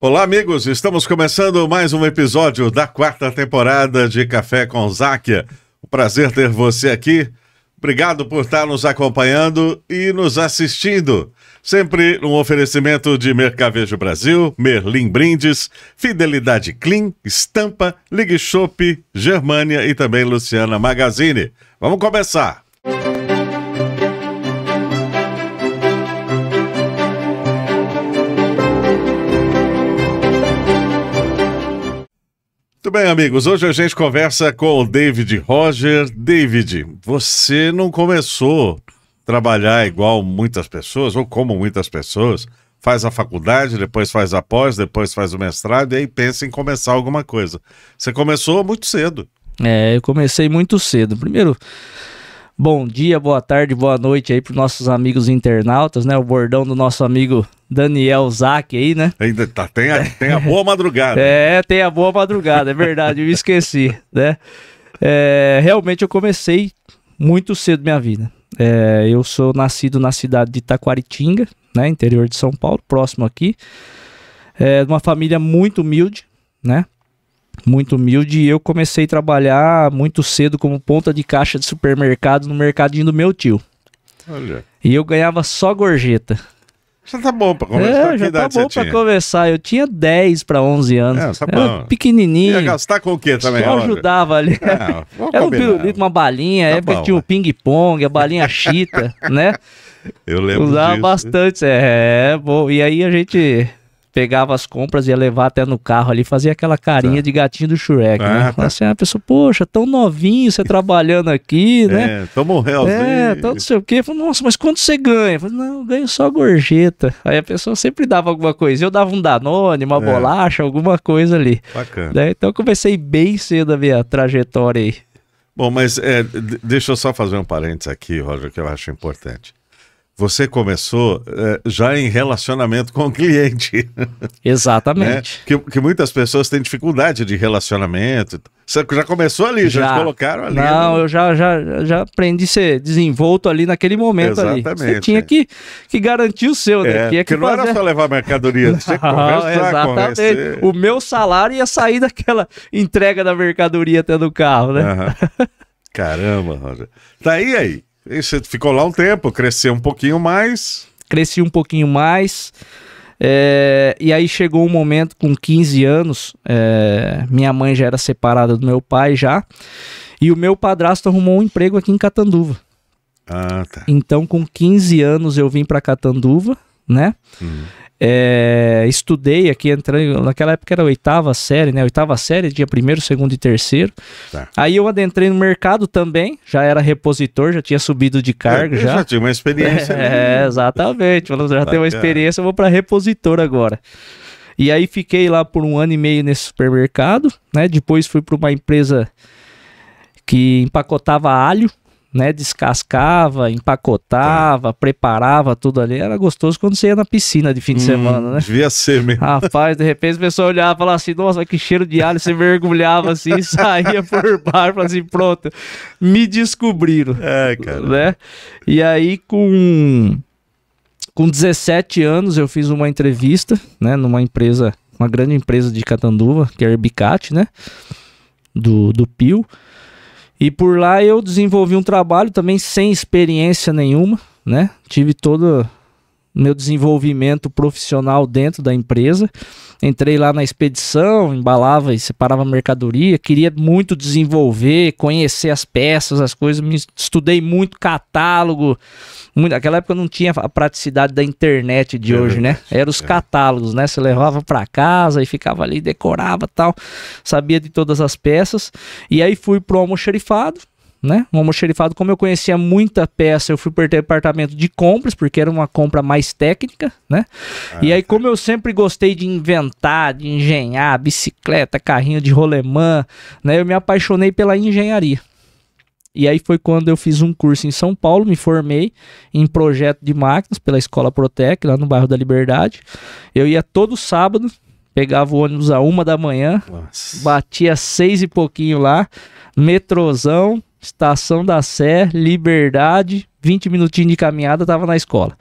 Olá, amigos. Estamos começando mais um episódio da quarta temporada de Café com Záquia. Um prazer ter você aqui. Obrigado por estar nos acompanhando e nos assistindo. Sempre um oferecimento de Mercavejo Brasil, Merlin Brindes, Fidelidade Clean, Estampa, Ligue Shop, Germânia e também Luciana Magazine. Vamos começar! Muito bem, amigos. Hoje a gente conversa com o David Roger. David, você não começou a trabalhar igual muitas pessoas, ou como muitas pessoas, faz a faculdade, depois faz a pós, depois faz o mestrado e aí pensa em começar alguma coisa. Você começou muito cedo. Eu comecei muito cedo. Primeiro, bom dia, boa tarde, boa noite aí para os nossos amigos internautas, né? O bordão do nosso amigo Daniel Zac aí, né? Ainda tá, tem a boa madrugada. Tem a boa madrugada, é verdade, eu me esqueci, né? Realmente eu comecei muito cedo minha vida. Eu sou nascido na cidade de Taquaritinga, né? Interior de São Paulo, próximo aqui. De uma família muito humilde, né? Muito humilde, e eu comecei a trabalhar muito cedo como ponta de caixa de supermercado no mercadinho do meu tio. Olha. E eu ganhava só gorjeta. Já tá bom pra começar. Já tá bom pra começar. Eu tinha 10 para 11 anos. Tá bom. Era pequenininho. Ia gastar com o quê também? Só ajudava ali. Era um pirulito, uma balinha, época que tinha o ping-pong, a balinha chita, né? Eu lembro Usava disso. bastante. Bom. E aí a gente pegava as compras, ia levar até no carro ali, fazia aquela carinha de gatinho do Shrek, né? Assim, a pessoa, poxa, tão novinho, você trabalhando aqui, né? Toma um realzinho. Então não sei o quê. Falei, nossa, mas quanto você ganha? Falei, não, eu ganho só gorjeta. Aí a pessoa sempre dava alguma coisa. Eu dava um Danone, uma bolacha, alguma coisa ali. Bacana. Né? Então eu comecei bem cedo a minha trajetória aí. Bom, mas deixa eu só fazer um parênteses aqui, Roger, que eu acho importante. Você começou já em relacionamento com o cliente. Exatamente. Né? Que muitas pessoas têm dificuldade de relacionamento. Você já começou ali, já te colocaram ali. Não, eu já aprendi a ser desenvolto ali naquele momento. Exatamente. Ali. Você tinha que garantir o seu, né? Porque não era só levar mercadoria, você tinha que conversar, exatamente. conhecer. O meu salário ia sair daquela entrega da mercadoria até do carro, né? Caramba, Roger. Aí. E você ficou lá um tempo, cresceu um pouquinho mais. Cresci um pouquinho mais. E aí chegou um momento, com 15 anos, minha mãe já era separada do meu pai já. E o meu padrasto arrumou um emprego aqui em Catanduva. Ah, tá. Então, com 15 anos, eu vim para Catanduva, né? Estudei aqui, entrei, naquela época era a oitava série, né? Oitava série, tinha primeiro, segundo e terceiro. Tá. Aí eu adentrei no mercado também, já era repositor, já tinha subido de cargo. Já tinha uma experiência. Exatamente. Já tenho uma experiência, eu vou para repositor agora. E aí fiquei lá por 1 ano e meio nesse supermercado, né? Depois fui para uma empresa que empacotava alho, né, descascava, empacotava, preparava tudo ali. Era gostoso quando você ia na piscina de fim de semana, né? Devia ser mesmo. Rapaz, de repente a pessoa olhava e falava assim, nossa, que cheiro de alho. Você mergulhava assim e saía por baixo, falava assim, pronto, me descobriram. Cara. Né? E aí com 17 anos eu fiz uma entrevista, né, numa empresa, uma grande empresa de Catanduva, que é a Herbicate, né, do Pio. E por lá eu desenvolvi um trabalho também sem experiência nenhuma, né? Tive todo o meu desenvolvimento profissional dentro da empresa. Entrei lá na expedição, embalava e separava mercadoria. Queria muito desenvolver, conhecer as peças, as coisas. Estudei muito catálogo. Naquela época não tinha a praticidade da internet de hoje, né? Eram os catálogos, né? Você levava para casa e ficava ali, decorava e tal. Sabia de todas as peças. E aí fui pro almoxarifado, né? Um almoxarifado, como eu conhecia muita peça, eu fui para o departamento de compras, porque era uma compra mais técnica, né? E aí, como eu sempre gostei de inventar, de engenhar, bicicleta, carrinho de rolemã, né? Eu me apaixonei pela engenharia. E aí foi quando eu fiz um curso em São Paulo, me formei em projeto de máquinas pela Escola Protec, lá no bairro da Liberdade. Eu ia todo sábado, pegava o ônibus à 1 da manhã, batia 6 e pouquinho lá, metrozão, Estação da Sé, Liberdade, 20 minutinhos de caminhada, tava na escola.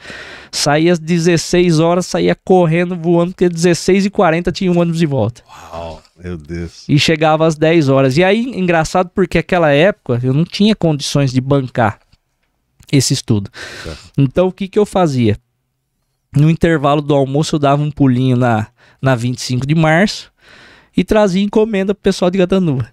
Saía às 16 horas, saía correndo, voando, porque 16h40 tinha um ônibus de volta. Uau, meu Deus. E chegava às 10 horas. E aí, engraçado, porque naquela época eu não tinha condições de bancar esse estudo. Tá. Então, o que que eu fazia? No intervalo do almoço, eu dava um pulinho na 25 de março e trazia encomenda pro pessoal de Catanduva.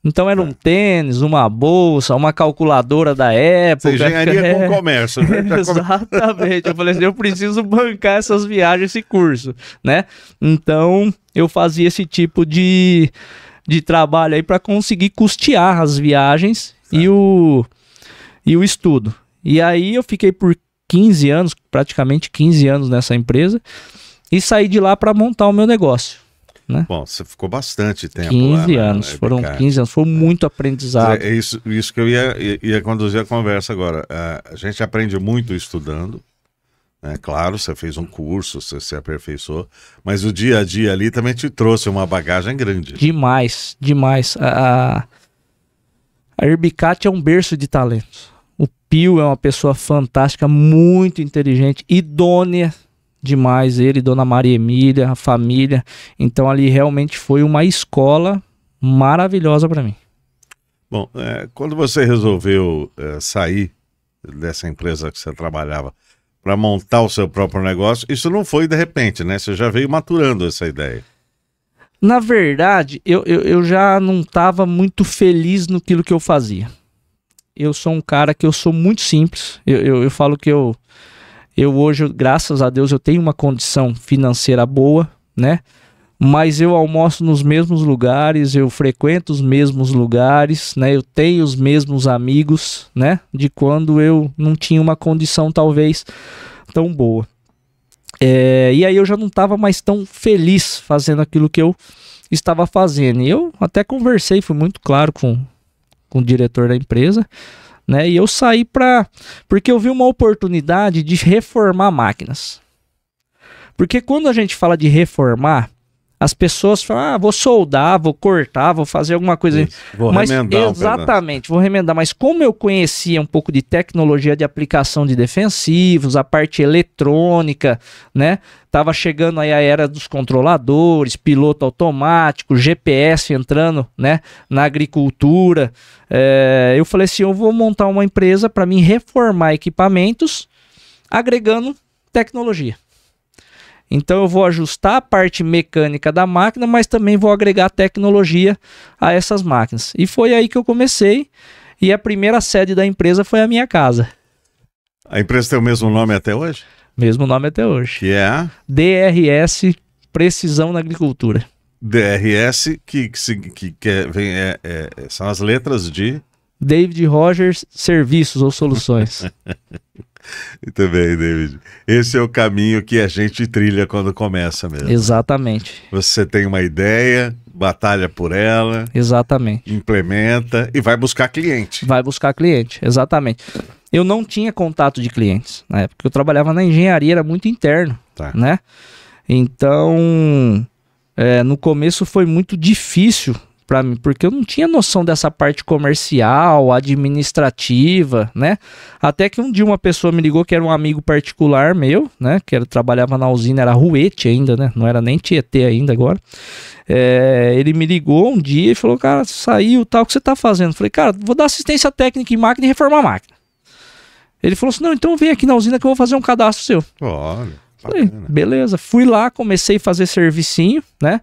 Então era um tênis, uma bolsa, uma calculadora da época. Engenharia com comércio, né? Exatamente. Eu falei assim, eu preciso bancar essas viagens, esse curso, né? Então eu fazia esse tipo de trabalho aí para conseguir custear as viagens e o estudo. E aí eu fiquei por 15 anos, praticamente 15 anos nessa empresa e saí de lá para montar o meu negócio. Né? Bom, você ficou bastante tempo 15 lá, anos, foram 15 anos, foi muito aprendizado. É isso que eu ia conduzir a conversa agora. A gente aprende muito estudando, né? Claro, você fez um curso, você se aperfeiçoou, mas o dia a dia ali também te trouxe uma bagagem grande. Demais, demais. A Herbicat é um berço de talentos. O Pio é uma pessoa fantástica, muito inteligente, idônea demais, ele, Dona Maria Emília, a família. Então ali realmente foi uma escola maravilhosa para mim. Bom, quando você resolveu sair dessa empresa que você trabalhava para montar o seu próprio negócio, isso não foi de repente, né? Você já veio maturando essa ideia. Na verdade, eu já não estava muito feliz no que eu fazia. Eu sou um cara que eu sou muito simples. Eu falo que eu hoje, graças a Deus, eu tenho uma condição financeira boa, né? Mas eu almoço nos mesmos lugares, eu frequento os mesmos lugares, né? Eu tenho os mesmos amigos, né? De quando eu não tinha uma condição talvez tão boa. E aí eu já não estava mais tão feliz fazendo aquilo que eu estava fazendo. E eu até conversei, fui muito claro com o diretor da empresa, né? E eu saí porque eu vi uma oportunidade de reformar máquinas. Porque quando a gente fala de reformar, as pessoas falam, vou soldar, vou cortar, vou fazer alguma coisa. Isso, vou remendar. Exatamente, vou remendar. Mas como eu conhecia um pouco de tecnologia de aplicação de defensivos, a parte eletrônica, né? Tava chegando aí a era dos controladores, piloto automático, GPS entrando, né, na agricultura. Eu falei assim, eu vou montar uma empresa para mim reformar equipamentos, agregando tecnologia. Então eu vou ajustar a parte mecânica da máquina, mas também vou agregar tecnologia a essas máquinas. E foi aí que eu comecei, e a primeira sede da empresa foi a minha casa. A empresa tem o mesmo nome até hoje? Mesmo nome até hoje. Que é a? DRS, Precisão na Agricultura. DRS, são as letras de? David Rogers, Serviços ou Soluções. Muito bem, David. Esse é o caminho que a gente trilha quando começa mesmo. Exatamente. Você tem uma ideia, batalha por ela. Exatamente. Implementa e vai buscar cliente. Vai buscar cliente, exatamente. Eu não tinha contato de clientes na época. Eu trabalhava na engenharia, era muito interno, né? Então, no começo foi muito difícil para mim, porque eu não tinha noção dessa parte comercial, administrativa, né? Até que um dia uma pessoa me ligou, que era um amigo particular meu, né? Que trabalhava na usina, era Ruete ainda, né? Não era nem Tietê ainda agora. Ele me ligou um dia e falou, cara, saiu, tal, o que você tá fazendo? Eu falei, cara, vou dar assistência técnica em máquina e reformar a máquina. Ele falou assim, não, então vem aqui na usina que eu vou fazer um cadastro seu. Olha, falei, beleza. Fui lá, comecei a fazer servicinho, né?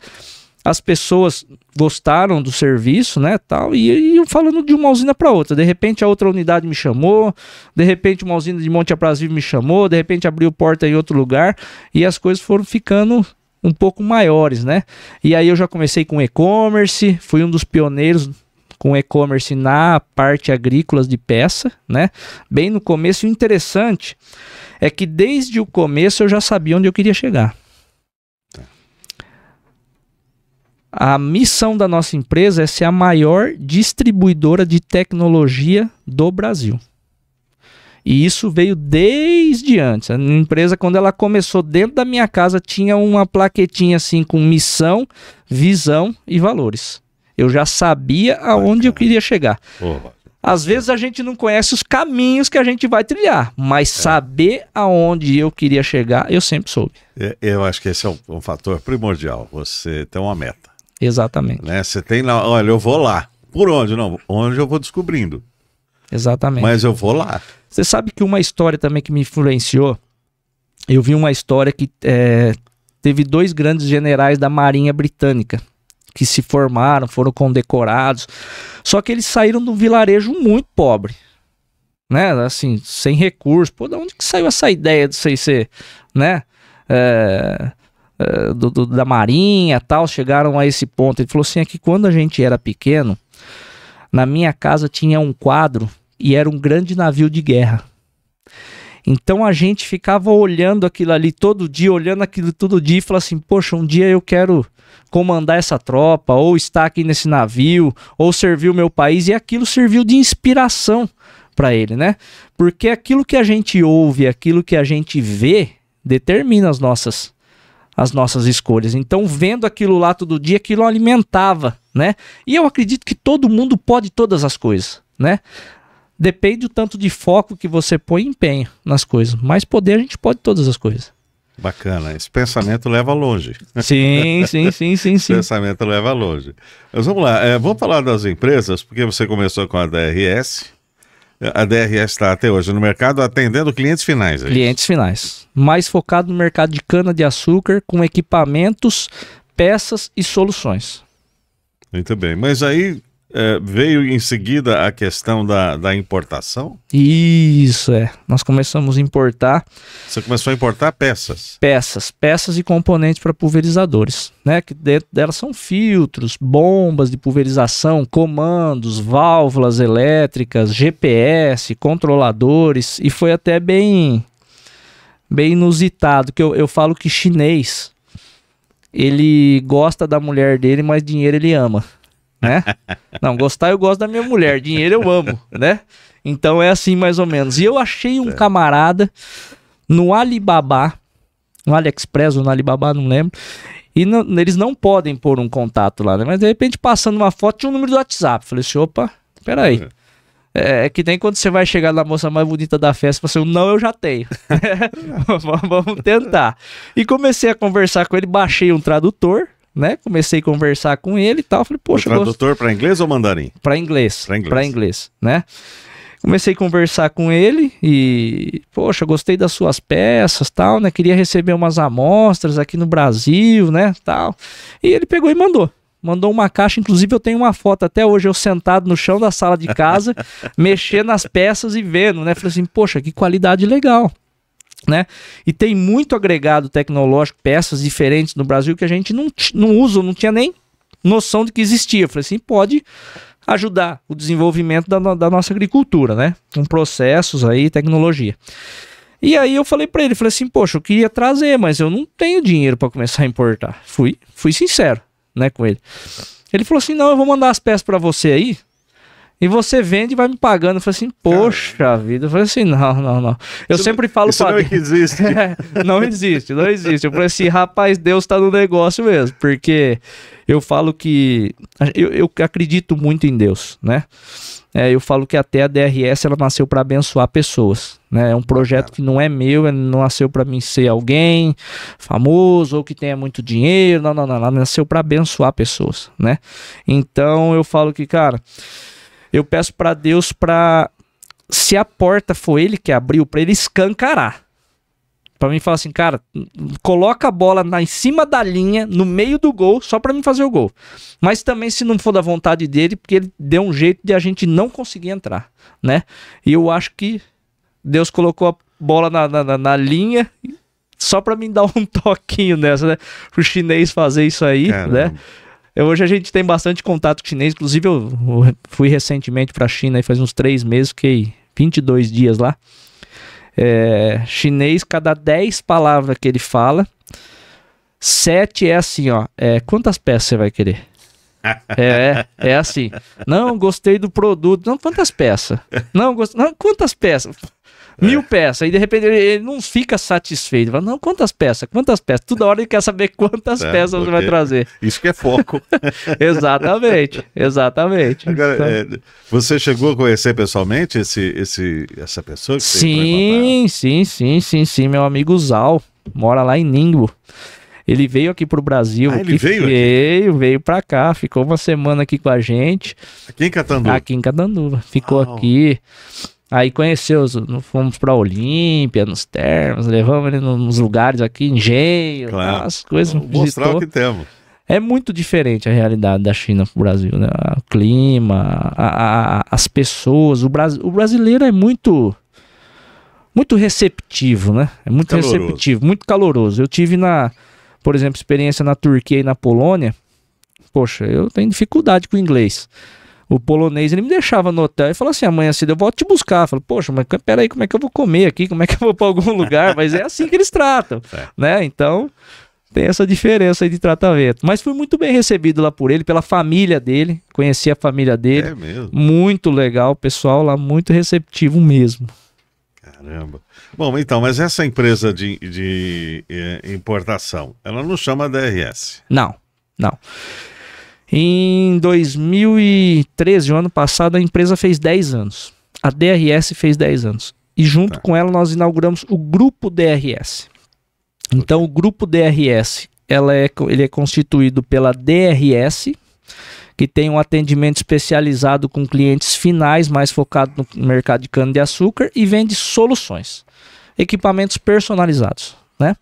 As pessoas gostaram do serviço, né, tal, e eu falando de uma usina para outra. De repente a outra unidade me chamou, de repente uma usina de Monte Aprazível me chamou, de repente abriu porta em outro lugar e as coisas foram ficando um pouco maiores, né? E aí eu já comecei com e-commerce, fui um dos pioneiros com e-commerce na parte agrícolas de peça, né? Bem no começo. O interessante é que desde o começo eu já sabia onde eu queria chegar. A missão da nossa empresa é ser a maior distribuidora de tecnologia do Brasil. E isso veio desde antes. A empresa, quando ela começou dentro da minha casa, tinha uma plaquetinha assim com missão, visão e valores. Eu já sabia aonde eu queria chegar. Porra. Às vezes a gente não conhece os caminhos que a gente vai trilhar, mas saber aonde eu queria chegar, eu sempre soube. Eu acho que esse é um fator primordial. Você tem uma meta. Exatamente. Né? Você tem lá, olha, eu vou lá. Por onde? Não, onde eu vou descobrindo. Exatamente. Mas eu vou lá. Você sabe que uma história também que me influenciou, eu vi uma história que teve 2 grandes generais da Marinha Britânica que se formaram, foram condecorados, só que eles saíram de um vilarejo muito pobre, né, assim, sem recursos. Pô, de onde que saiu essa ideia de você ser, né, da Marinha e tal, chegaram a esse ponto. Ele falou assim, é que quando a gente era pequeno, na minha casa tinha um quadro e era um grande navio de guerra. Então a gente ficava olhando aquilo ali todo dia, olhando aquilo todo dia e falava assim, poxa, um dia eu quero comandar essa tropa, ou estar aqui nesse navio, ou servir o meu país, e aquilo serviu de inspiração para ele, né? Porque aquilo que a gente ouve, aquilo que a gente vê, determina as nossas escolhas. Então, vendo aquilo lá todo dia, aquilo alimentava, né? E eu acredito que todo mundo pode todas as coisas, né? Depende do tanto de foco que você põe e empenho nas coisas. Mas poder a gente pode todas as coisas. Bacana, esse pensamento leva longe. Sim. Esse pensamento leva longe. Mas vamos lá, vamos falar das empresas, porque você começou com a DRS. A DRS está até hoje no mercado atendendo clientes finais. Clientes finais. Mais focado no mercado de cana-de-açúcar, com equipamentos, peças e soluções. Muito bem, mas aí veio em seguida a questão da importação? Isso, nós começamos a importar. Você começou a importar peças? Peças e componentes para pulverizadores, né? Que dentro delas são filtros, bombas de pulverização, comandos, válvulas elétricas, GPS, controladores, e foi até bem inusitado, que eu falo que chinês, ele gosta da mulher dele, mas dinheiro ele ama. Né? Não, gostar eu gosto da minha mulher, dinheiro eu amo, né? Então é assim mais ou menos. E eu achei um camarada no Alibaba, no AliExpress ou no Alibaba, não lembro, e eles não podem pôr um contato lá, né? Mas de repente passando uma foto tinha um número do WhatsApp. Falei assim, opa, peraí. É que nem quando você vai chegar na moça mais bonita da festa, você fala assim, não, eu já tenho. Vamos tentar. E comecei a conversar com ele, baixei um tradutor, né? Comecei a conversar com ele e tal. Falei, poxa, tradutor para inglês ou mandarim? Para inglês. Para inglês, né? Comecei a conversar com ele e, poxa, gostei das suas peças, tal, né? Queria receber umas amostras aqui no Brasil, né, tal. E ele pegou e mandou uma caixa, inclusive eu tenho uma foto até hoje, eu sentado no chão da sala de casa, mexendo nas peças e vendo, né? Falei assim, poxa, que qualidade legal. Né? E tem muito agregado tecnológico, peças diferentes no Brasil que a gente não usa, não tinha nem noção de que existia. Eu falei assim, pode ajudar o desenvolvimento da nossa agricultura, né? Com processos aí, tecnologia. E aí eu falei para ele, falei assim, poxa, eu queria trazer, mas eu não tenho dinheiro para começar a importar. Fui sincero, né, com ele. Ele falou assim, não, eu vou mandar as peças para você aí, e você vende e vai me pagando. Eu falei assim, poxa vida. Eu falei assim, não. Eu sempre falo isso não existe. não existe. Eu falei assim, rapaz, Deus tá no negócio mesmo. Porque eu falo que... Eu acredito muito em Deus, né? Eu falo que até a DRS, ela nasceu para abençoar pessoas, né? É um projeto que não é meu, não nasceu para mim ser alguém famoso ou que tenha muito dinheiro. Não. Ela nasceu para abençoar pessoas, né? Então eu falo que, cara... Eu peço para Deus se a porta for ele que abriu, para ele escancarar. Para mim falar assim, cara, coloca a bola em cima da linha, no meio do gol, só para mim fazer o gol. Mas também se não for da vontade dele, porque ele deu um jeito de a gente não conseguir entrar, né? E eu acho que Deus colocou a bola na linha só para mim dar um toquinho nessa, né? Pro chinês fazer isso aí, né? Hoje a gente tem bastante contato com chinês, inclusive eu fui recentemente para a China, faz uns 3 meses, fiquei 22 dias lá. Chinês, cada 10 palavras que ele fala, 7 é assim, ó, quantas peças você vai querer? É assim, não, gostei do produto, não, quantas peças? Não, quantas peças? 1000 peças. E de repente ele não fica satisfeito. Fala, não, quantas peças? Quantas peças? Toda hora ele quer saber quantas peças você vai trazer. Isso que é foco. Exatamente, exatamente. Agora, Então... você chegou a conhecer pessoalmente essa pessoa que você Sim, meu amigo Zal, mora lá em Ningbo. Ele veio aqui pro Brasil. Ele veio pra cá, ficou uma semana aqui com a gente. Aqui em Catanduva? Aqui em Catanduva. Ficou aqui. Aí conheceu, fomos pra Olímpia, nos termos, levamos ele nos lugares aqui, Engenho, claro. As coisas. Mostrar o que temos. É muito diferente a realidade da China pro Brasil, né? O clima, as pessoas. O brasileiro é muito receptivo, né? É muito receptivo, muito caloroso. Eu tive por exemplo, experiência na Turquia e na Polônia. Poxa, eu tenho dificuldade com o inglês. O polonês, ele me deixava no hotel e falava assim, amanhã cedo eu volto te buscar. Eu falei, poxa, mas peraí, como é que eu vou comer aqui? Como é que eu vou para algum lugar? Mas é assim que eles tratam, né? Então, tem essa diferença aí de tratamento. Mas fui muito bem recebido lá por ele, pela família dele. Conheci a família dele. É mesmo? Muito legal, o pessoal lá muito receptivo mesmo. Caramba. Bom, então, mas essa empresa de importação, ela não chama DRS? Não. Em 2013, o ano passado, a empresa fez 10 anos. A DRS fez 10 anos. E junto com ela nós inauguramos o Grupo DRS. Então o Grupo DRS, ele é constituído pela DRS, que tem um atendimento especializado com clientes finais, mais focado no mercado de cana-de-açúcar, e vende soluções, equipamentos personalizados, né?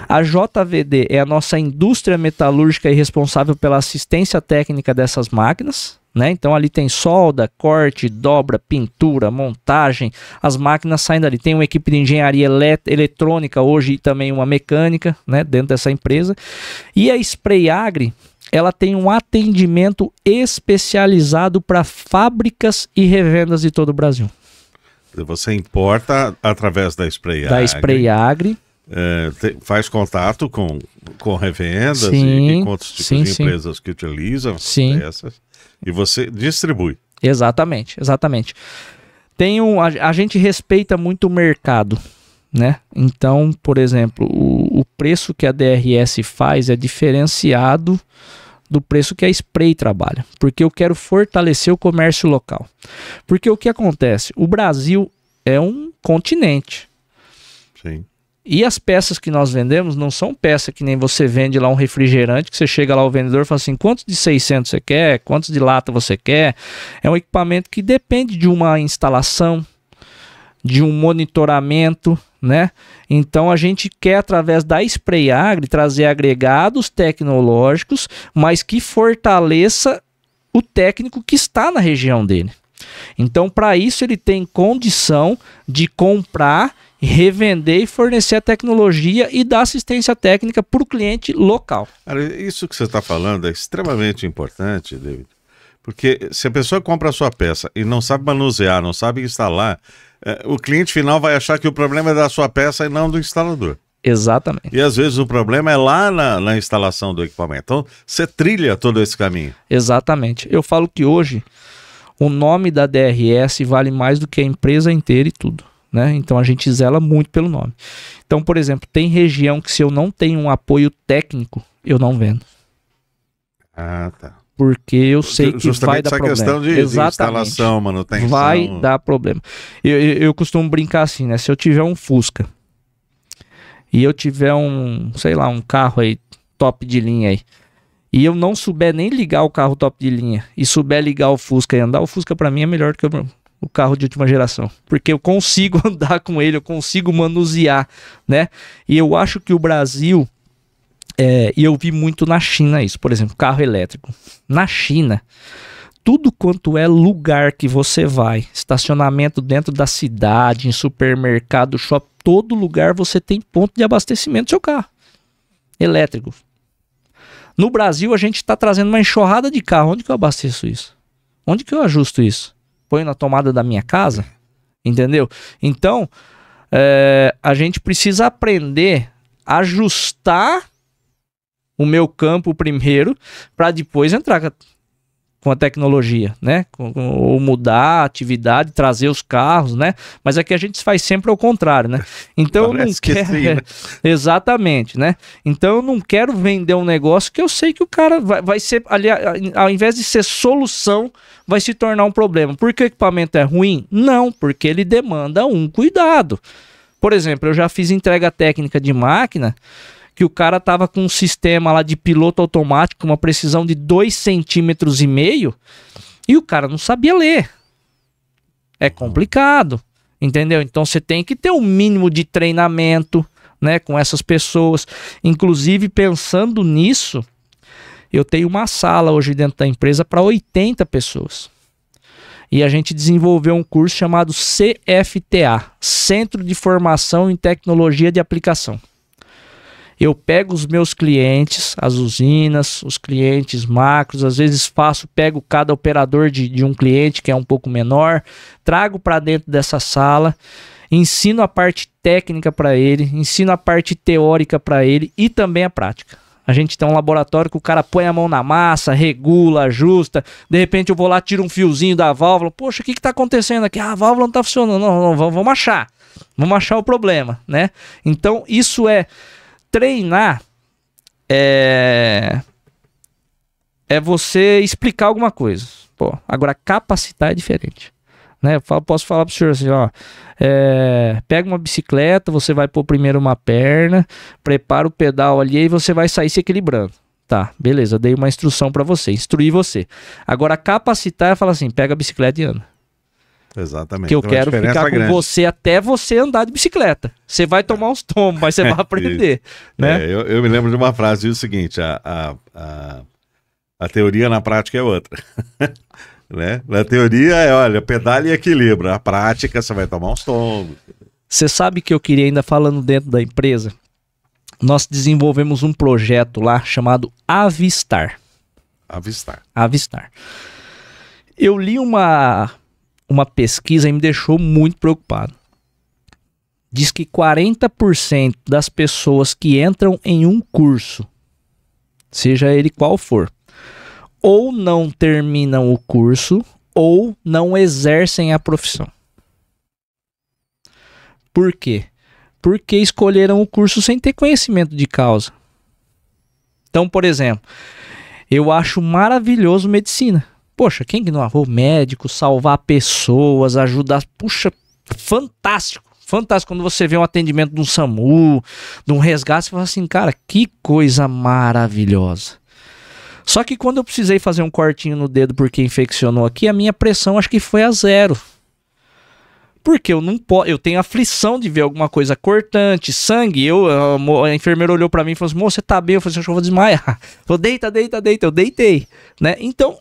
A JVD é a nossa indústria metalúrgica e responsável pela assistência técnica dessas máquinas, né? Então ali tem solda, corte, dobra, pintura, montagem, as máquinas saem dali. Tem uma equipe de engenharia eletrônica hoje e também uma mecânica, né, dentro dessa empresa. E a Spray Agri, ela tem um atendimento especializado para fábricas e revendas de todo o Brasil. Você importa através da Spray Agri. Da Spray Agri. Faz contato com revendas e com outros tipos de empresas que utilizam essas, e você distribui. Exatamente. A gente respeita muito o mercado, né? Então, por exemplo, o preço que a DRS faz é diferenciado do preço que a Spray trabalha, porque eu quero fortalecer o comércio local. Porque o que acontece? O Brasil é um continente. Sim. E as peças que nós vendemos não são peças que nem você vende lá um refrigerante, que você chega lá, o vendedor fala assim, quantos de 600 você quer? Quantos de lata você quer? É um equipamento que depende de uma instalação, de um monitoramento, né? Então a gente quer, através da Spray Agri, trazer agregados tecnológicos, mas que fortaleça o técnico que está na região dele. Então, para isso, ele tem condição de comprar, revender e fornecer a tecnologia e dar assistência técnica para o cliente local. Cara, isso que você está falando é extremamente importante, David, porque se a pessoa compra a sua peça e não sabe manusear, não sabe instalar, o cliente final vai achar que o problema é da sua peça e não do instalador. Exatamente. E às vezes o problema é lá na instalação do equipamento. Então, você trilha todo esse caminho. Exatamente. Eu falo que hoje o nome da DRS vale mais do que a empresa inteira e tudo, né? Então a gente zela muito pelo nome. Então, por exemplo, tem região que se eu não tenho um apoio técnico, eu não vendo. Ah, tá. Porque eu sei que vai dar problema. Justamente essa questão de instalação, manutenção. Vai dar problema. Eu costumo brincar assim, né? Se eu tiver um Fusca e eu tiver um carro aí top de linha aí, e eu não souber nem ligar o carro top de linha e souber ligar o Fusca e andar, o Fusca para mim é melhor do que o carro de última geração, porque eu consigo andar com ele, eu consigo manusear, né? E eu acho que o Brasil, e eu vi muito na China isso, por exemplo, carro elétrico. Na China, tudo quanto é lugar que você vai, estacionamento dentro da cidade, em supermercado, shopping, todo lugar você tem ponto de abastecimento do seu carro elétrico. No Brasil, a gente está trazendo uma enxurrada de carro. Onde que eu abasteço isso? Onde que eu ajusto isso? Ponho na tomada da minha casa? Entendeu? Então, a gente precisa aprender a ajustar o meu campo primeiro, para depois entrar com a tecnologia, né? Ou mudar a atividade, trazer os carros, né? Mas aqui a gente faz sempre ao contrário, né? Então eu não quero... Sim, né? Exatamente, né? Então eu não quero vender um negócio que eu sei que o cara vai ser, ali, ao invés de ser solução, vai se tornar um problema. Por que o equipamento é ruim? Não, porque ele demanda um cuidado. Por exemplo, eu já fiz entrega técnica de máquina que o cara tava com um sistema lá de piloto automático, uma precisão de 2,5 centímetros, e o cara não sabia ler. É complicado, entendeu? Então você tem que ter um mínimo de treinamento, né, com essas pessoas. Inclusive, pensando nisso, eu tenho uma sala hoje dentro da empresa para 80 pessoas. E a gente desenvolveu um curso chamado CFTA, Centro de Formação em Tecnologia de Aplicação. Eu pego os meus clientes, as usinas, os clientes macros, às vezes pego cada operador de um cliente que é um pouco menor, trago para dentro dessa sala, ensino a parte técnica para ele, ensino a parte teórica para ele e também a prática. A gente tem um laboratório que o cara põe a mão na massa, regula, ajusta, de repente eu vou lá, tiro um fiozinho da válvula, poxa, o que está acontecendo aqui? Ah, a válvula não está funcionando, não, vamos achar o problema, né? Então isso é... Treinar é você explicar alguma coisa. Pô, agora, capacitar é diferente. Né? Posso falar para o senhor assim, ó, pega uma bicicleta, você vai pôr primeiro uma perna, prepara o pedal ali e você vai sair se equilibrando. Tá, beleza, dei uma instrução para você, instruir você. Agora, capacitar é falar assim, pega a bicicleta e anda. Exatamente. Que eu quero ficar com você até você andar de bicicleta. Você vai tomar uns tombos, mas você vai aprender. Né? Eu me lembro de uma frase, diz o seguinte, a teoria na prática é outra. Né? Na teoria é, olha, pedala e equilibra. A prática você vai tomar uns tombos. Você sabe que eu queria, ainda falando dentro da empresa, nós desenvolvemos um projeto lá chamado Avistar. Avistar. Eu li uma pesquisa e me deixou muito preocupado. Diz que 40% das pessoas que entram em um curso, seja ele qual for, ou não terminam o curso, ou não exercem a profissão. Por quê? Porque escolheram o curso sem ter conhecimento de causa. Então, por exemplo, eu acho maravilhoso medicina. Poxa, quem que não arrou médico, salvar pessoas, ajudar... Puxa, fantástico. Fantástico quando você vê um atendimento de um SAMU, de um resgate, você fala assim, cara, que coisa maravilhosa. Só que quando eu precisei fazer um cortinho no dedo porque infeccionou aqui, a minha pressão acho que foi a 0. Porque eu não posso, eu tenho aflição de ver alguma coisa cortante, sangue. A enfermeira olhou pra mim e falou assim, moço, você tá bem? Eu falei assim, acho que eu vou desmaiar. Falou, deita. Eu deitei, né? Então,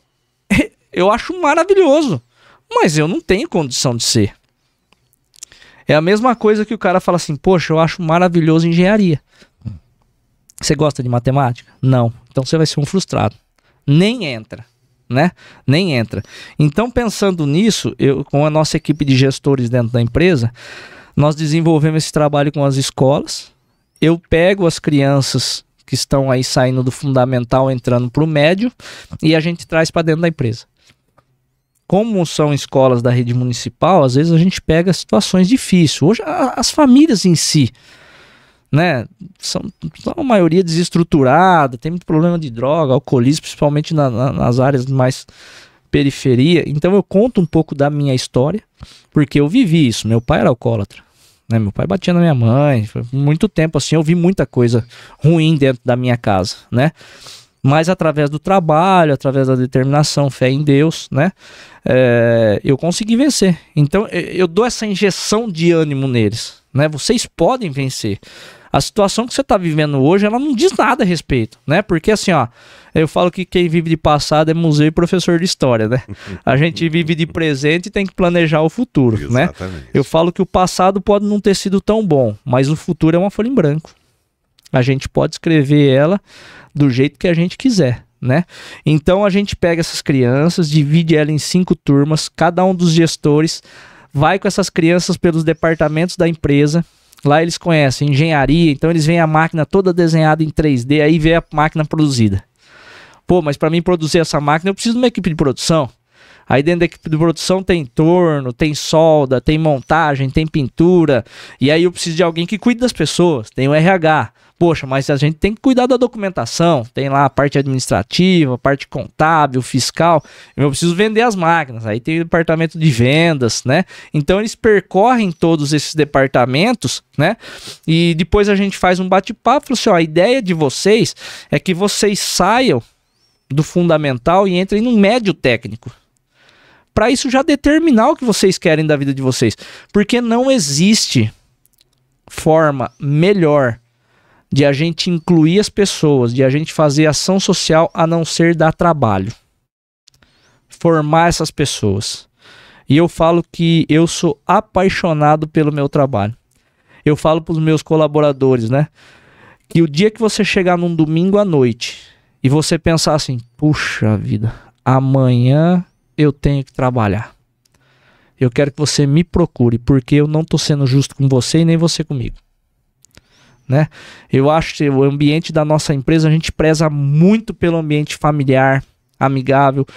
eu acho maravilhoso, mas eu não tenho condição de ser. É a mesma coisa que o cara fala assim, poxa, eu acho maravilhoso engenharia. Você gosta de matemática? Não. Então você vai ser um frustrado. Nem entra, né? Nem entra. Então, pensando nisso, com a nossa equipe de gestores dentro da empresa, nós desenvolvemos esse trabalho com as escolas. Eu pego as crianças que estão aí saindo do fundamental, entrando para o médio, e a gente traz para dentro da empresa. Como são escolas da rede municipal, às vezes a gente pega situações difíceis. Hoje, as famílias em si, né, são a maioria desestruturada, tem muito problema de droga, alcoolismo, principalmente nas áreas mais periferia. Então eu conto um pouco da minha história, porque eu vivi isso. Meu pai era alcoólatra, né? Meu pai batia na minha mãe, foi muito tempo assim, eu vi muita coisa ruim dentro da minha casa, né? Mas através do trabalho, através da determinação, fé em Deus, né? Eu consegui vencer. Então eu dou essa injeção de ânimo neles, né? Vocês podem vencer. A situação que você está vivendo hoje, ela não diz nada a respeito, né? Porque assim, ó, eu falo que quem vive de passado é museu e professor de história, né? A gente vive de presente e tem que planejar o futuro, exatamente, né? Eu falo que o passado pode não ter sido tão bom, mas o futuro é uma folha em branco. A gente pode escrever ela do jeito que a gente quiser, né? Então a gente pega essas crianças, divide ela em 5 turmas, cada um dos gestores vai com essas crianças pelos departamentos da empresa. Lá eles conhecem engenharia, então eles veem a máquina toda desenhada em 3D, aí vê a máquina produzida. Pô, mas para mim produzir essa máquina eu preciso de uma equipe de produção. Aí dentro da equipe de produção tem torno, tem solda, tem montagem, tem pintura. E aí eu preciso de alguém que cuide das pessoas, tem o RH. Poxa, mas a gente tem que cuidar da documentação. Tem lá a parte administrativa, a parte contábil, fiscal. Eu preciso vender as máquinas. Aí tem o departamento de vendas, né? Então eles percorrem todos esses departamentos, né? E depois a gente faz um bate-papo. Assim, ó, a ideia de vocês é que vocês saiam do fundamental e entrem no médio técnico. Para isso já determinar o que vocês querem da vida de vocês. Porque não existe forma melhor de a gente incluir as pessoas, de a gente fazer ação social a não ser dar trabalho. Formar essas pessoas. E eu falo que eu sou apaixonado pelo meu trabalho. Eu falo para os meus colaboradores, né? Que o dia que você chegar num domingo à noite e você pensar assim, puxa vida, amanhã eu tenho que trabalhar. Eu quero que você me procure, porque eu não estou sendo justo com você e nem você comigo. Né? Eu acho que o ambiente da nossa empresa, a gente preza muito pelo ambiente familiar, amigável,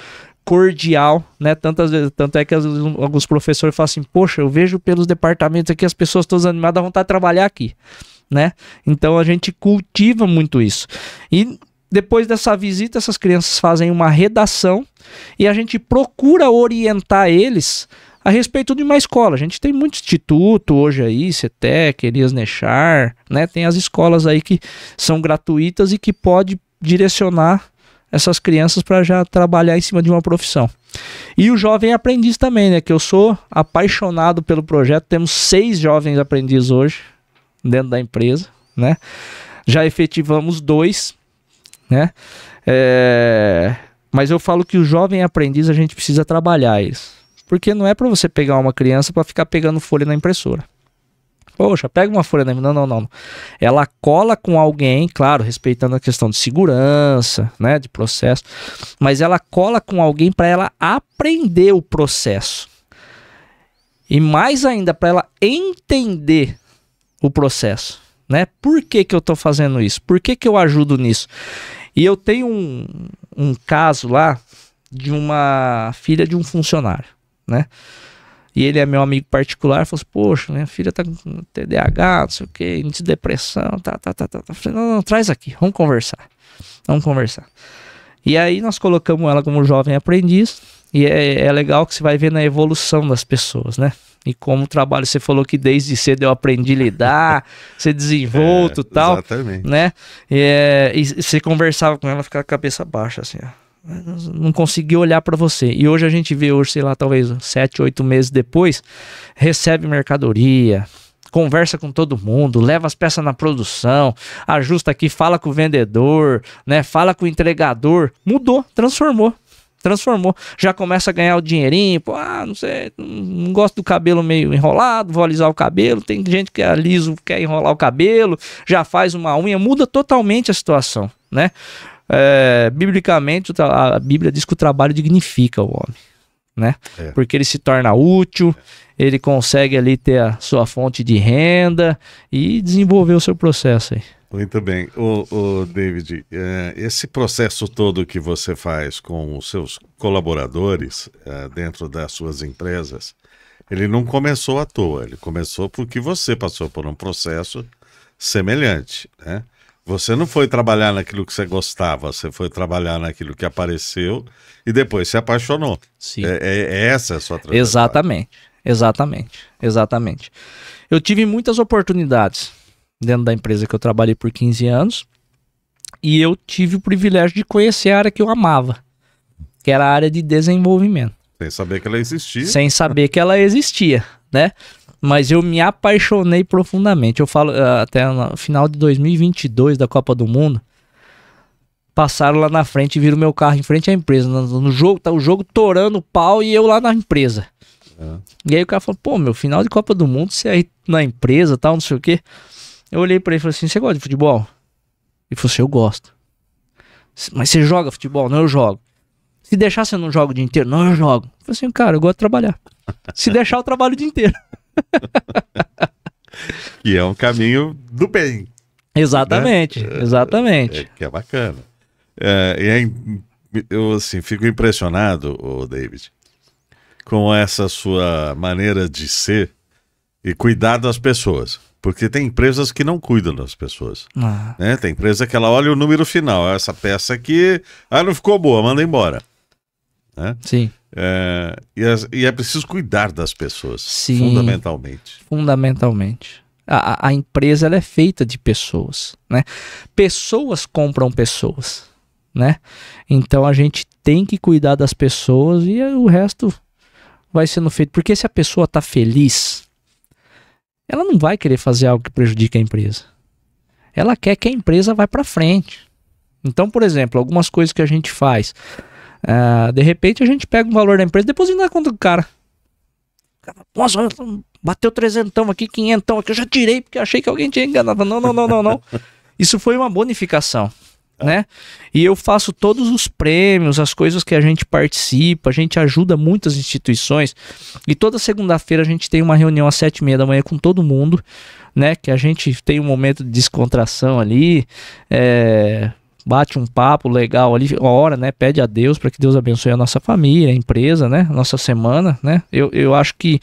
cordial, né? Tanto é que alguns professores falam assim, poxa, eu vejo pelos departamentos aqui as pessoas todas animadas, dá vontade de trabalhar aqui, né? Então a gente cultiva muito isso. E depois dessa visita, essas crianças fazem uma redação e a gente procura orientar eles a respeito de uma escola. A gente tem muito instituto hoje aí, CETEC, Elias Nechar, né? Tem as escolas aí que são gratuitas e que pode direcionar essas crianças para já trabalhar em cima de uma profissão. E o jovem aprendiz também, né? Que eu sou apaixonado pelo projeto. Temos 6 jovens aprendizes hoje dentro da empresa, né? Já efetivamos 2, né? Mas eu falo que o jovem aprendiz a gente precisa trabalhar eles. Porque não é para você pegar uma criança para ficar pegando folha na impressora. Poxa, pega uma folha na impressora. Não. Ela cola com alguém, claro, respeitando a questão de segurança, né, de processo. Mas ela cola com alguém para ela aprender o processo. E mais ainda, para ela entender o processo. Né? Por que eu estou fazendo isso? Por que eu ajudo nisso? E eu tenho um caso lá de uma filha de um funcionário. Né? E ele é meu amigo particular, falou assim, poxa, minha filha tá com TDAH, não sei o que, índice de depressão, tá. Eu falei, não, traz aqui, vamos conversar. E aí nós colocamos ela como jovem aprendiz, e é legal que você vai ver na evolução das pessoas, né? E como o trabalho, você falou que desde cedo eu aprendi a lidar, ser desenvolto e tal. Exatamente. Né? E você conversava com ela, ficava com a cabeça baixa, assim, ó. Não conseguia olhar para você. E hoje a gente vê, sei lá, talvez 7, 8 meses depois, recebe mercadoria, conversa com todo mundo, leva as peças na produção, ajusta aqui, fala com o vendedor, né? Fala com o entregador. Mudou, transformou. Já começa a ganhar o dinheirinho. Pô, não sei, não gosto do cabelo meio enrolado, vou alisar o cabelo. Tem gente que é liso, quer enrolar o cabelo, já faz uma unha, muda totalmente a situação, né? Biblicamente, a Bíblia diz que o trabalho dignifica o homem, né? Porque ele se torna útil, ele consegue ali ter a sua fonte de renda e desenvolver o seu processo aí. Muito bem. O David, esse processo todo que você faz com os seus colaboradores dentro das suas empresas, ele não começou à toa, ele começou porque você passou por um processo semelhante, né? Você não foi trabalhar naquilo que você gostava, você foi trabalhar naquilo que apareceu e depois se apaixonou. Sim. Essa é a sua trajetória. Exatamente. Eu tive muitas oportunidades dentro da empresa que eu trabalhei por 15 anos e eu tive o privilégio de conhecer a área que eu amava, que era a área de desenvolvimento. Sem saber que ela existia. Sem saber que ela existia, né? Mas eu me apaixonei profundamente. Eu falo, até no final de 2022 da Copa do Mundo, passaram lá na frente e viram meu carro em frente à empresa. No jogo, tá o jogo torando o pau e eu lá na empresa. E aí o cara falou, pô, meu, final de Copa do Mundo, você aí na empresa, tal, não sei o quê. Eu olhei pra ele e falei assim, você gosta de futebol? Ele falou assim, eu gosto. Mas você joga futebol? Não, eu jogo. Se deixar, você não joga o dia inteiro? Não, eu jogo. Eu falei assim, cara, eu gosto de trabalhar. Se deixar, eu trabalho o dia inteiro. Que é um caminho do bem. Exatamente, né? exatamente. Que é bacana. Eu assim, fico impressionado, David, com essa sua maneira de ser e cuidar das pessoas. Porque tem empresas que não cuidam das pessoas. Né? Tem empresa que ela olha o número final. Essa peça aqui, não ficou boa, manda embora. Né? Sim. E é preciso cuidar das pessoas, Sim, fundamentalmente. Fundamentalmente. A empresa ela é feita de pessoas, né? Pessoas compram pessoas, né? Então a gente tem que cuidar das pessoas e o resto vai sendo feito. Porque se a pessoa está feliz, ela não vai querer fazer algo que prejudique a empresa. Ela quer que a empresa vá para frente. Então, por exemplo, algumas coisas que a gente faz, de repente a gente pega o valor da empresa, depois ainda dá conta do cara. Nossa, bateu 300 aqui, 500 aqui, eu já tirei porque achei que alguém tinha enganado. Não. Isso foi uma bonificação, né? E eu faço todos os prêmios, as coisas que a gente participa, a gente ajuda muitas instituições. E toda segunda-feira a gente tem uma reunião às 7h30 da manhã com todo mundo, né? Que a gente tem um momento de descontração ali, bate um papo legal ali, ora, né? Pede a Deus para que Deus abençoe a nossa família, a empresa, né? A nossa semana, né? Eu acho que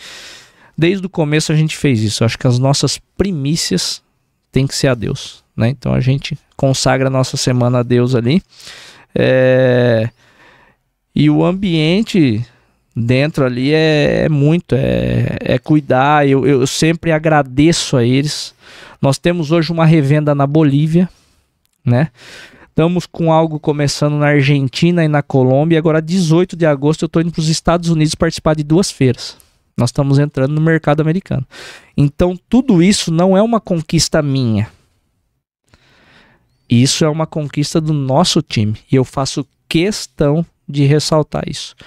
desde o começo a gente fez isso. Eu acho que as nossas primícias têm que ser a Deus, né? Então a gente consagra a nossa semana a Deus ali. E o ambiente dentro ali é cuidar. Eu sempre agradeço a eles. Nós temos hoje uma revenda na Bolívia, né? Estamos com algo começando na Argentina e na Colômbia. Agora, 18 de agosto, eu estou indo para os Estados Unidos participar de 2 feiras. Nós estamos entrando no mercado americano. Então, tudo isso não é uma conquista minha. Isso é uma conquista do nosso time. E eu faço questão de ressaltar isso.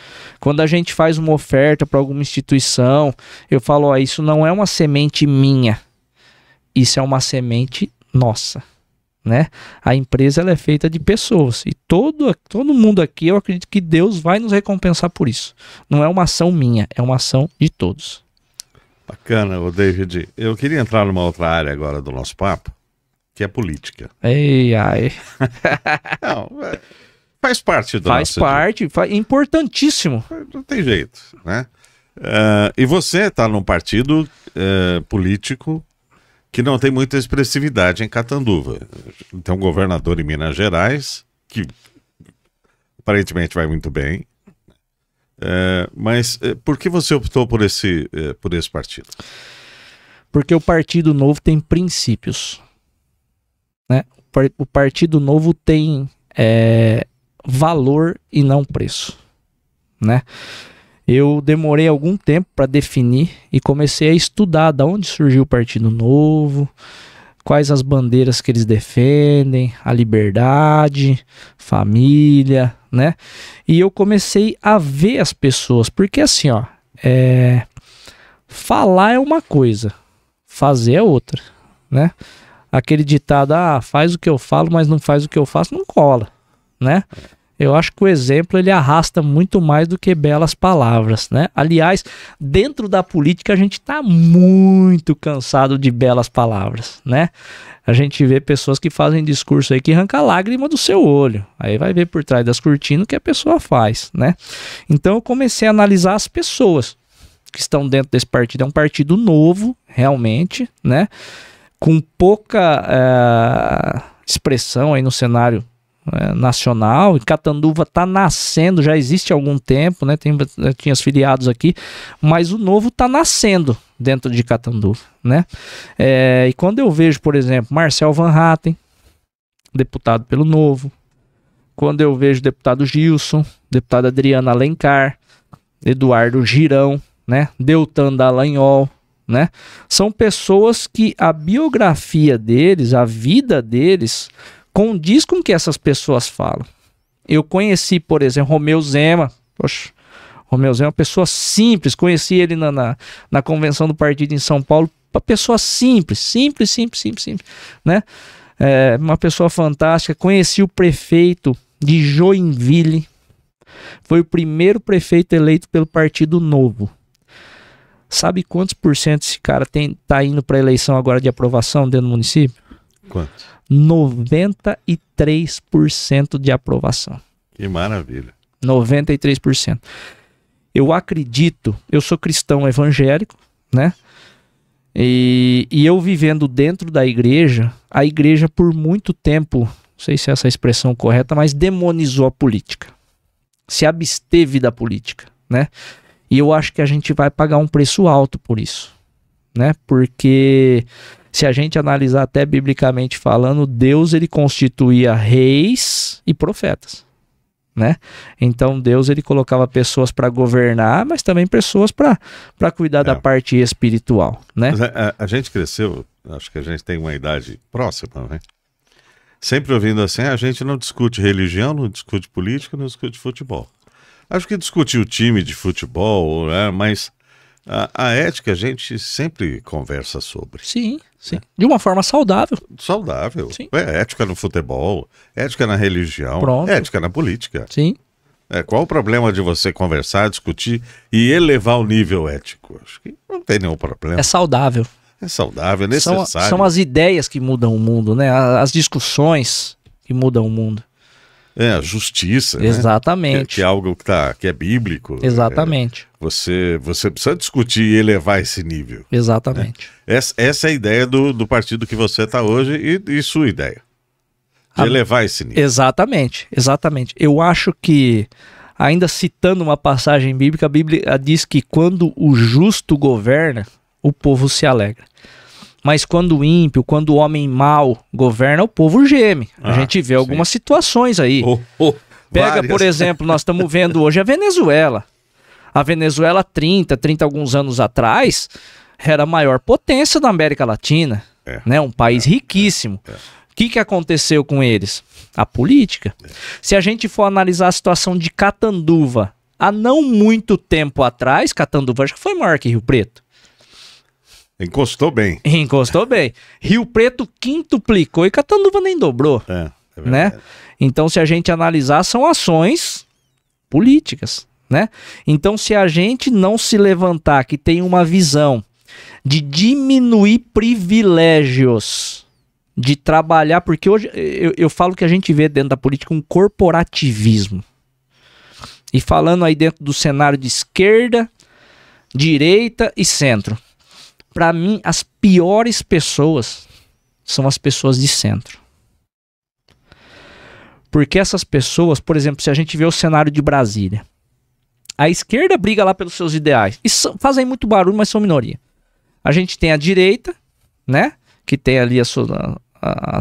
Quando a gente faz uma oferta para alguma instituição, eu falo, isso não é uma semente minha. Isso é uma semente nossa. Né? A empresa ela é feita de pessoas e todo mundo aqui, eu acredito que Deus vai nos recompensar por isso. Não é uma ação minha, é uma ação de todos. Bacana, David. Eu queria entrar numa outra área agora do nosso papo, que é política. Não, faz parte do nosso dia. Importantíssimo. Não tem jeito, né? E você está num partido político que não tem muita expressividade em Catanduva. Tem um governador em Minas Gerais, que aparentemente vai muito bem. Mas por que você optou por esse partido? Porque o Partido Novo tem princípios. Né? O Partido Novo tem valor e não preço. Né? Eu demorei algum tempo para definir e comecei a estudar de onde surgiu o Partido Novo, quais as bandeiras que eles defendem, a liberdade, família, né? E eu comecei a ver as pessoas, porque assim, falar é uma coisa, fazer é outra, né? Aquele ditado, faz o que eu falo, mas não faz o que eu faço, não cola, né? Eu acho que o exemplo ele arrasta muito mais do que belas palavras, né? Aliás, dentro da política a gente está muito cansado de belas palavras, né? A gente vê pessoas que fazem discurso aí que arranca a lágrima do seu olho. Aí vai ver por trás das cortinas o que a pessoa faz, né? Então eu comecei a analisar as pessoas que estão dentro desse partido. É um partido novo, realmente, né? Com pouca expressão aí no cenário nacional. Catanduva está nascendo, já existe há algum tempo, né? Tinha os filiados aqui, mas o Novo está nascendo dentro de Catanduva, né? E quando eu vejo, por exemplo, Marcel Van Hatten, deputado pelo Novo, quando eu vejo deputado Gilson, deputada Adriana Alencar, Eduardo Girão, né? Deltan Dallagnol, né? São pessoas que a biografia deles, a vida deles condiz com o que essas pessoas falam. Eu conheci, por exemplo, Romeu Zema. Poxa, Romeu Zema é uma pessoa simples. Conheci ele na convenção do partido em São Paulo. Uma pessoa simples, né? Uma pessoa fantástica. Conheci o prefeito de Joinville. Foi o primeiro prefeito eleito pelo Partido Novo. Sabe quantos por cento esse cara tá indo para a eleição agora de aprovação dentro do município? Quanto? 93% de aprovação. Que maravilha. 93%. Eu acredito, eu sou cristão evangélico, né? E eu vivendo dentro da igreja, a igreja por muito tempo, não sei se é essa a expressão correta, mas demonizou a política. Se absteve da política, né? E eu acho que a gente vai pagar um preço alto por isso, né? Porque se a gente analisar até biblicamente falando, Deus ele constituía reis e profetas, né? Então Deus ele colocava pessoas para governar, mas também pessoas para cuidar da parte espiritual, né? Mas a gente cresceu, acho que a gente tem uma idade próxima, né? Sempre ouvindo assim, a gente não discute religião, não discute política, não discute futebol. Acho que discutir o time de futebol, né? Mas a ética a gente sempre conversa sobre. Sim, sim. Né? De uma forma saudável. Saudável. Sim. Ética no futebol, ética na religião, Pronto. Ética na política. Sim. Qual o problema de você conversar, discutir e elevar o nível ético? Acho que não tem nenhum problema. É saudável. É saudável, é necessário. São as ideias que mudam o mundo, né? As discussões que mudam o mundo. A justiça. Exatamente. Né? Que é algo que é bíblico. Exatamente. Você precisa discutir e elevar esse nível. Exatamente. Né? Essa é a ideia do partido que você está hoje e sua ideia. De elevar esse nível. Exatamente, exatamente. Eu acho que, ainda citando uma passagem bíblica, a Bíblia diz que quando o justo governa, o povo se alegra. Mas quando o ímpio, quando o homem mau governa, o povo geme. A gente vê algumas situações aí. Pega, várias. Por exemplo, nós estamos vendo hoje a Venezuela. A Venezuela, 30 alguns anos atrás, era a maior potência da América Latina. Né? Um país riquíssimo. O que aconteceu com eles? A política. Se a gente for analisar a situação de Catanduva, há não muito tempo atrás, Catanduva acho que foi maior que Rio Preto. Encostou bem. Encostou bem. Rio Preto quintuplicou e Catanduva nem dobrou. Né? Então, se a gente analisar, são ações políticas. Né? Então, se a gente não se levantar, que tem uma visão de diminuir privilégios, de trabalhar, porque hoje eu falo que a gente vê dentro da política um corporativismo. E falando aí dentro do cenário de esquerda, direita e centro. Para mim, as piores pessoas são as pessoas de centro. Porque essas pessoas, por exemplo, se a gente vê o cenário de Brasília, a esquerda briga lá pelos seus ideais. E fazem muito barulho, mas são minoria. A gente tem a direita, né? Que tem ali as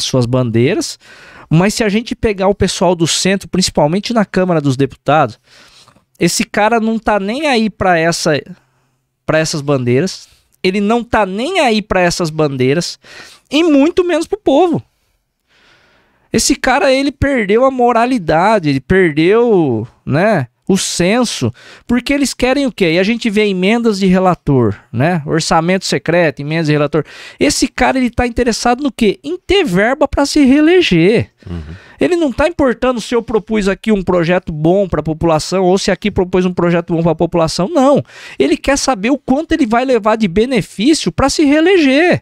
suas bandeiras. Mas se a gente pegar o pessoal do centro, principalmente na Câmara dos Deputados, esse cara não tá nem aí para essas bandeiras. Ele não tá nem aí para essas bandeiras. E muito menos pro povo. Esse cara, ele perdeu a moralidade. Ele perdeu, né? O senso, porque eles querem o quê? E a gente vê emendas de relator, né? Orçamento secreto, emendas de relator. Esse cara, ele tá interessado no quê? Em ter verba para se reeleger. Ele não tá importando se eu propus aqui um projeto bom para a população ou se aqui propôs um projeto bom para a população. Não. Ele quer saber o quanto ele vai levar de benefício para se reeleger.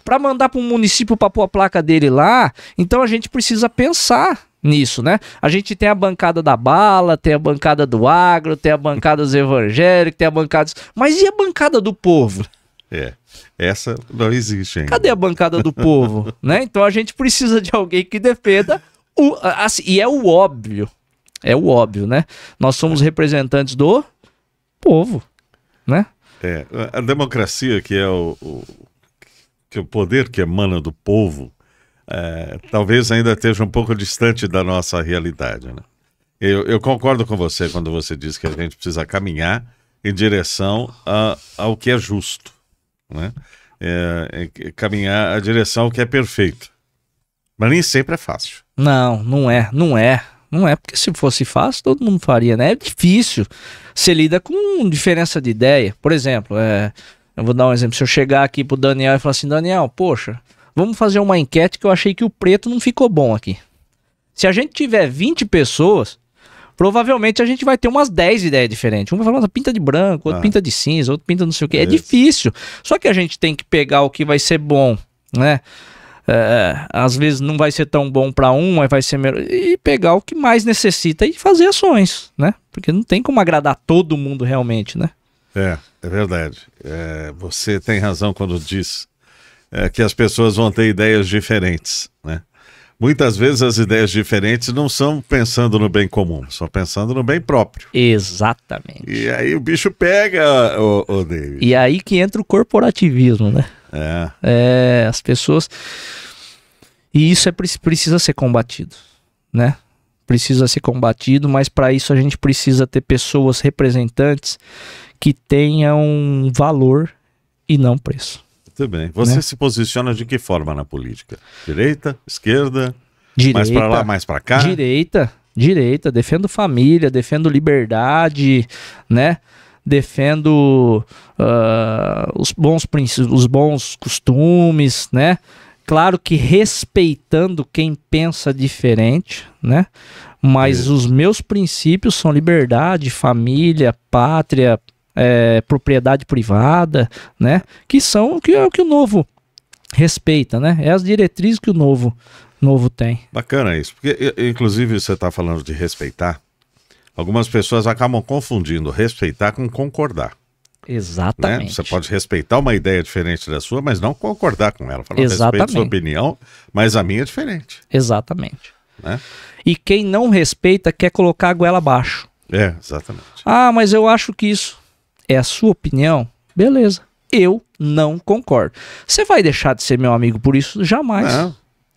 Para mandar para um município para pôr a placa dele lá. Então a gente precisa pensar nisso, né? A gente tem a bancada da bala, tem a bancada do agro, tem a bancada dos evangélicos, tem a bancada... Mas e a bancada do povo? Essa não existe ainda. Cadê a bancada do povo? Né? Então a gente precisa de alguém que defenda e é o óbvio. É o óbvio, né? Nós somos representantes do povo, né? A democracia, que é o poder que emana do povo, talvez ainda esteja um pouco distante da nossa realidade, né? Eu concordo com você quando você diz que a gente precisa caminhar em direção ao que é justo, né? Caminhar a direção ao que é perfeito. Mas nem sempre é fácil. Não é, porque se fosse fácil todo mundo faria, né? É difícil. Você lida com diferença de ideia. Por exemplo, eu vou dar um exemplo. Se eu chegar aqui pro Daniel e falar assim, Daniel, poxa, vamos fazer uma enquete que eu achei que o preto não ficou bom aqui. Se a gente tiver 20 pessoas, provavelmente a gente vai ter umas 10 ideias diferentes. Um vai falar, pinta de branco, outro pinta de cinza, outro pinta não sei o que. É difícil. Só que a gente tem que pegar o que vai ser bom, né? às vezes não vai ser tão bom para um, mas vai ser melhor. E pegar o que mais necessita e fazer ações, né? Porque não tem como agradar todo mundo realmente, né? É verdade. Você tem razão quando diz que as pessoas vão ter ideias diferentes, né? Muitas vezes as ideias diferentes não são pensando no bem comum, são pensando no bem próprio. Exatamente. E aí o bicho pega, o David. E aí que entra o corporativismo, né? As pessoas... E isso precisa ser combatido, né? Precisa ser combatido, mas para isso a gente precisa ter pessoas representantes que tenham valor e não preço. Muito bem. Você se posiciona de que forma na política? Direita, esquerda? Direita. Mais para lá, mais para cá? Direita. Defendo família, defendo liberdade, né? Defendo os bons princípios, os bons costumes, né? Claro que respeitando quem pensa diferente, né? Mas os meus princípios são liberdade, família, pátria, propriedade privada, né? Que são o que o novo respeita, né? É as diretrizes que o novo tem. Bacana isso, porque inclusive você está falando de respeitar. Algumas pessoas acabam confundindo respeitar com concordar. Exatamente. Né? Você pode respeitar uma ideia diferente da sua, mas não concordar com ela. Falar, exatamente. Respeito sua opinião, mas a minha é diferente. Exatamente. Né? E quem não respeita quer colocar a goela abaixo. Exatamente. Ah, mas eu acho que isso é a sua opinião. Beleza. Eu não concordo. Você vai deixar de ser meu amigo por isso? Jamais.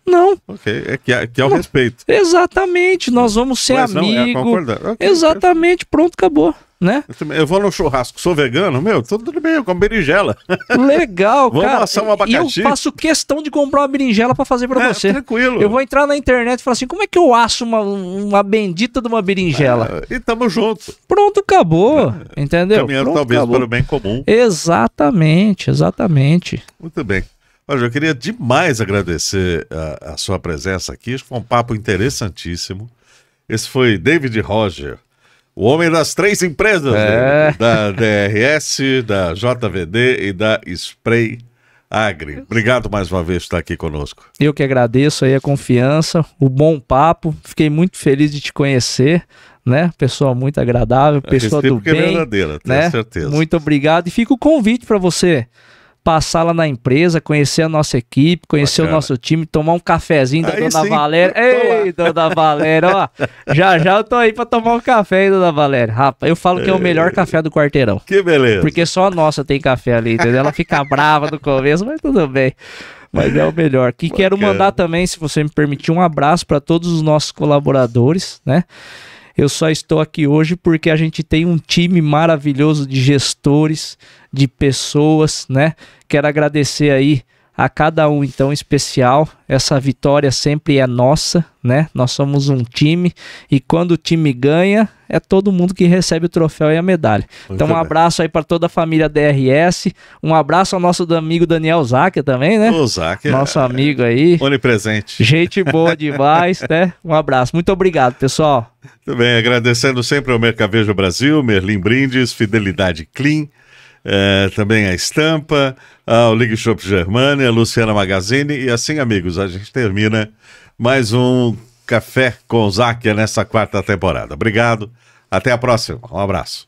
Não. Ok, que é o respeito. Exatamente, nós vamos ser amigos. Okay, exatamente, pronto, acabou, né? Eu vou no churrasco, sou vegano, tudo bem, eu como berinjela. Legal, vamos cara. Vamos assar um abacaxi. E eu faço questão de comprar uma berinjela pra fazer pra você. Tranquilo. Eu vou entrar na internet e falar assim, como é que eu asso uma bendita de uma berinjela? E tamo junto. Pronto, acabou, entendeu? Caminhando pronto, talvez acabou. para o bem comum. Exatamente. Muito bem. Olha, eu queria demais agradecer a sua presença aqui. Foi um papo interessantíssimo. Esse foi David Roger, o homem das 3 empresas, da DRS, da JVD e da Spray Agri. Obrigado mais uma vez por estar aqui conosco. Eu que agradeço aí a confiança, o bom papo. Fiquei muito feliz de te conhecer, né? Pessoa muito agradável, pessoa do bem. É verdadeira, tenho certeza. Muito obrigado. E fica o convite para você passar lá na empresa, conhecer a nossa equipe, conhecer o nosso time, tomar um cafezinho da Dona Valéria. Ei, Dona Valéria, ó, já eu tô aí pra tomar um café, hein, Dona Valéria. Rapaz, eu falo que é o melhor café do quarteirão. Que beleza. Porque só a nossa tem café ali, entendeu? Ela fica brava no começo, mas tudo bem. Mas é o melhor. E quero mandar também, se você me permitir, um abraço para todos os nossos colaboradores, né? Eu só estou aqui hoje porque a gente tem um time maravilhoso de gestores, de pessoas, né? Quero agradecer aí a cada um, então, especial. Essa vitória sempre é nossa, né? Nós somos um time e quando o time ganha, é todo mundo que recebe o troféu e a medalha. Então, um abraço aí para toda a família DRS. Um abraço ao nosso amigo Daniel Záquia também, né? O Záquia. Nosso amigo aí. Onipresente. Gente boa demais, né? Um abraço. Muito obrigado, pessoal. Muito bem, agradecendo sempre ao Mercavejo Brasil, Merlim Brindes, Fidelidade Clean, também a Estampa, ao Ligue Shop Germânia, a Luciana Magazine, e assim, amigos, a gente termina mais um Café com Záquia nessa 4ª temporada. Obrigado, até a próxima, um abraço.